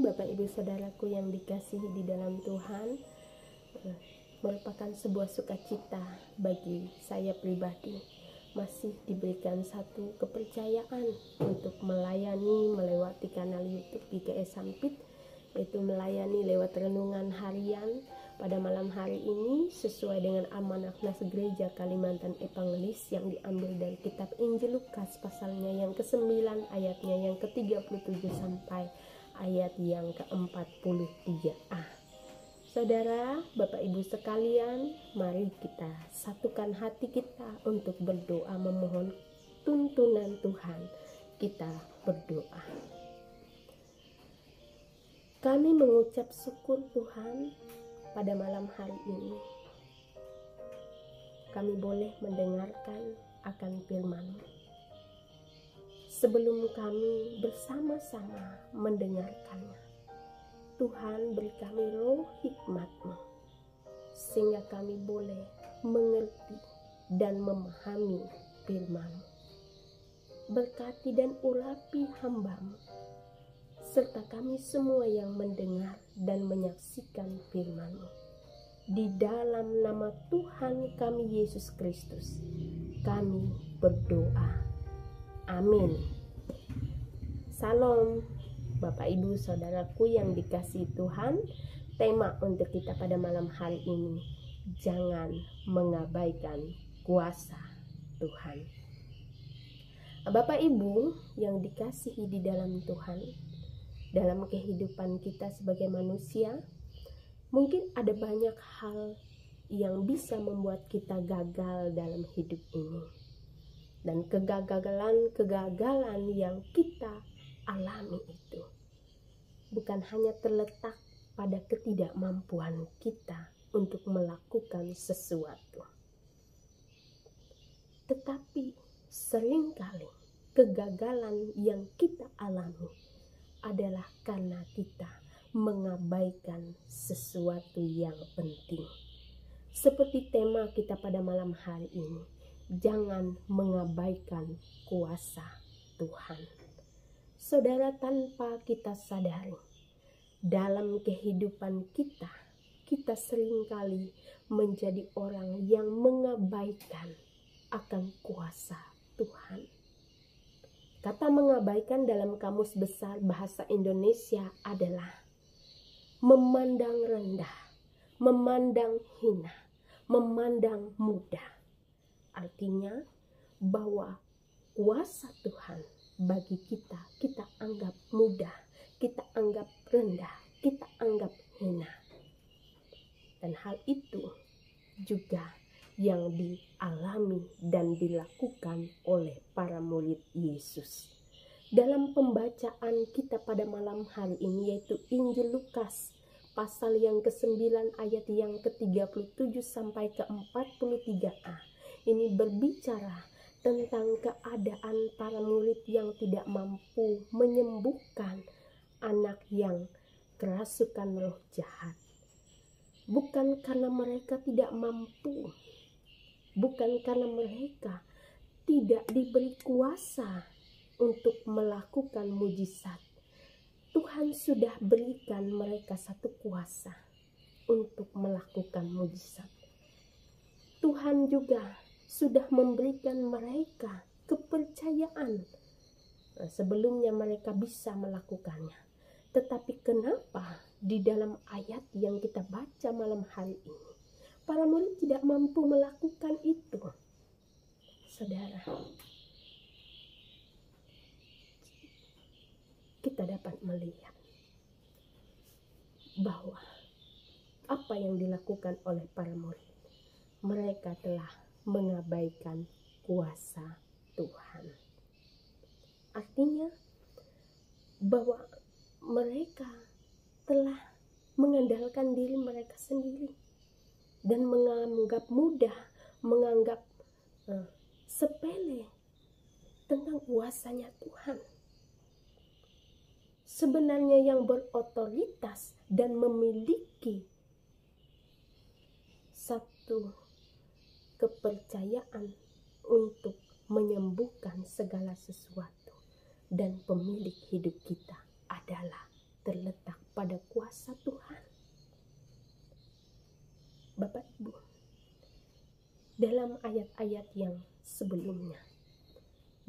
Bapak Ibu Saudaraku yang dikasihi di dalam Tuhan. Merupakan sebuah sukacita bagi saya pribadi masih diberikan satu kepercayaan untuk melayani melewati kanal YouTube GKS Sampit, yaitu melayani lewat renungan harian pada malam hari ini sesuai dengan amanah Nas Gereja Kalimantan Evangelis yang diambil dari kitab Injil Lukas pasalnya yang ke-9 ayatnya yang ke-37 sampai ayat yang ke-43a. Saudara, Bapak Ibu sekalian, mari kita satukan hati kita untuk berdoa memohon tuntunan Tuhan. Kita berdoa. Kami mengucap syukur Tuhan pada malam hari ini. Kami boleh mendengarkan akan firman-Mu. Sebelum kami bersama-sama mendengarkannya, Tuhan beri kami roh hikmat-Mu, sehingga kami boleh mengerti dan memahami firman-Mu. Berkati dan urapi hamba-Mu, serta kami semua yang mendengar dan menyaksikan firman-Mu. Di dalam nama Tuhan kami Yesus Kristus, kami berdoa. Amin. Salam Bapak Ibu Saudaraku yang dikasihi Tuhan. Tema untuk kita pada malam hari ini, jangan mengabaikan kuasa Tuhan. Bapak Ibu yang dikasihi di dalam Tuhan, dalam kehidupan kita sebagai manusia, mungkin ada banyak hal yang bisa membuat kita gagal dalam hidup ini. Dan kegagalan yang kita alami itu bukan hanya terletak pada ketidakmampuan kita untuk melakukan sesuatu, tetapi seringkali kegagalan yang kita alami adalah karena kita mengabaikan sesuatu yang penting. Seperti tema kita pada malam hari ini, jangan mengabaikan kuasa Tuhan. Saudara, tanpa kita sadari, dalam kehidupan kita seringkali menjadi orang yang mengabaikan akan kuasa Tuhan. Kata mengabaikan dalam Kamus Besar Bahasa Indonesia adalah memandang rendah, memandang hina, memandang mudah. Artinya bahwa kuasa Tuhan bagi kita anggap mudah, kita anggap rendah, kita anggap hina. Dan hal itu juga yang dialami dan dilakukan oleh para murid Yesus. Dalam pembacaan kita pada malam hari ini, yaitu Injil Lukas pasal yang ke-9 ayat yang ke-37 sampai ke-43a. Ini berbicara tentang keadaan para murid yang tidak mampu menyembuhkan anak yang kerasukan roh jahat. Bukan karena mereka tidak mampu, bukan karena mereka tidak diberi kuasa untuk melakukan mujizat. Tuhan sudah berikan mereka satu kuasa untuk melakukan mujizat. Tuhan juga sudah memberikan mereka kepercayaan sebelumnya mereka bisa melakukannya. Tetapi kenapa di dalam ayat yang kita baca malam hari ini para murid tidak mampu melakukan itu? Saudara, kita dapat melihat bahwa apa yang dilakukan oleh para murid, mereka telah mengabaikan kuasa Tuhan. Artinya bahwa mereka telah mengandalkan diri mereka sendiri dan menganggap mudah, menganggap sepele tentang kuasanya Tuhan. Sebenarnya yang berotoritas dan memiliki satu kepercayaan untuk menyembuhkan segala sesuatu dan pemilik hidup kita adalah terletak pada kuasa Tuhan. Bapak Ibu, dalam ayat-ayat yang sebelumnya,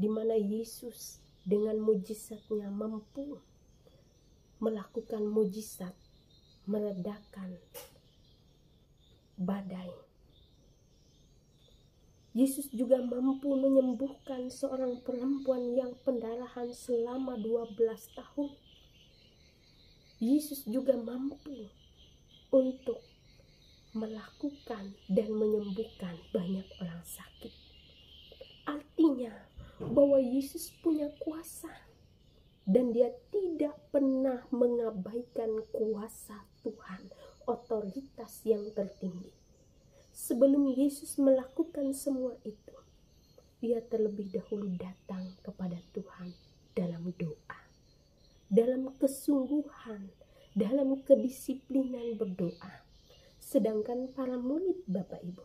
di mana Yesus dengan mujizatnya mampu melakukan mujizat, meredakan badai. Yesus juga mampu menyembuhkan seorang perempuan yang pendarahan selama 12 tahun. Yesus juga mampu untuk melakukan dan menyembuhkan banyak orang sakit. Artinya bahwa Yesus punya kuasa dan dia tidak pernah mengabaikan kuasa Tuhan, otoritas yang tertinggi. Sebelum Yesus melakukan semua itu, dia terlebih dahulu datang kepada Tuhan dalam doa, dalam kesungguhan, dalam kedisiplinan berdoa. Sedangkan para murid Bapak Ibu,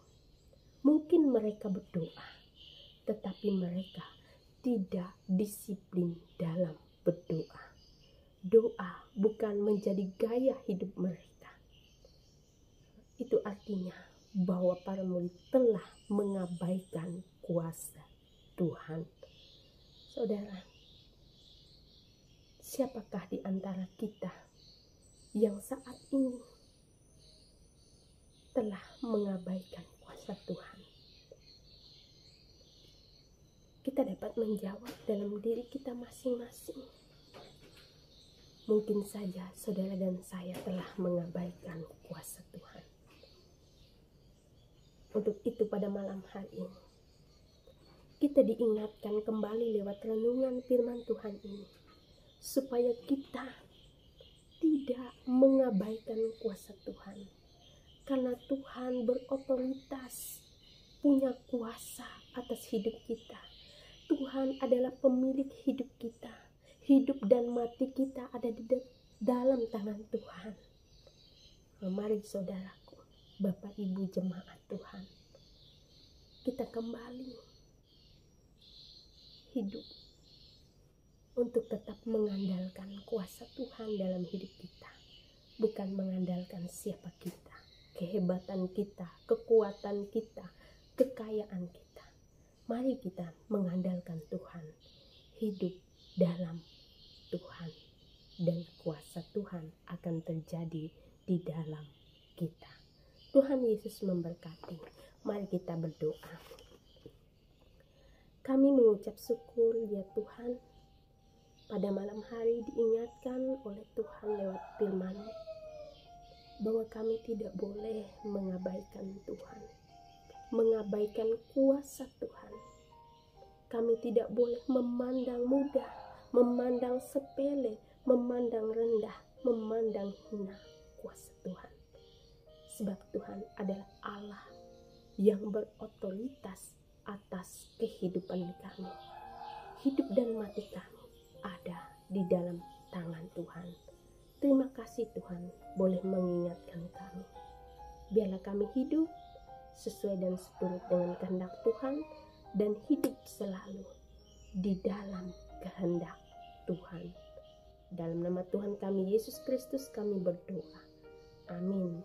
mungkin mereka berdoa, tetapi mereka tidak disiplin dalam berdoa. Doa bukan menjadi gaya hidup mereka. Itu artinya bahwa para murid telah mengabaikan kuasa Tuhan. Saudara, siapakah di antara kita yang saat ini telah mengabaikan kuasa Tuhan? Kita dapat menjawab dalam diri kita masing-masing. Mungkin saja saudara dan saya telah mengabaikan kuasa Tuhan. Untuk itu pada malam hari ini, kita diingatkan kembali lewat renungan firman Tuhan ini, supaya kita tidak mengabaikan kuasa Tuhan. Karena Tuhan berotoritas, punya kuasa atas hidup kita. Tuhan adalah pemilik hidup kita. Hidup dan mati kita ada di dalam tangan Tuhan. Mari saudaraku, Bapak Ibu jemaat Tuhan, kita kembali hidup untuk tetap mengandalkan kuasa Tuhan dalam hidup kita. Bukan mengandalkan siapa kita, kehebatan kita, kekuatan kita, kekayaan kita. Mari kita mengandalkan Tuhan, hidup dalam Tuhan, dan kuasa Tuhan akan terjadi di dalam kita. Tuhan Yesus memberkati. Mari kita berdoa. Kami mengucap syukur ya Tuhan, pada malam hari diingatkan oleh Tuhan lewat firman-Mu bahwa kami tidak boleh mengabaikan Tuhan, mengabaikan kuasa Tuhan. Kami tidak boleh memandang mudah, memandang sepele, memandang rendah, memandang hina kuasa Tuhan. Sebab Tuhan adalah Allah yang berotoritas atas kehidupan kami. Hidup dan mati kami ada di dalam tangan Tuhan. Terima kasih Tuhan boleh mengingatkan kami. Biarlah kami hidup sesuai dan seturut dengan kehendak Tuhan, dan hidup selalu di dalam kehendak Tuhan. Dalam nama Tuhan kami Yesus Kristus kami berdoa. Amin.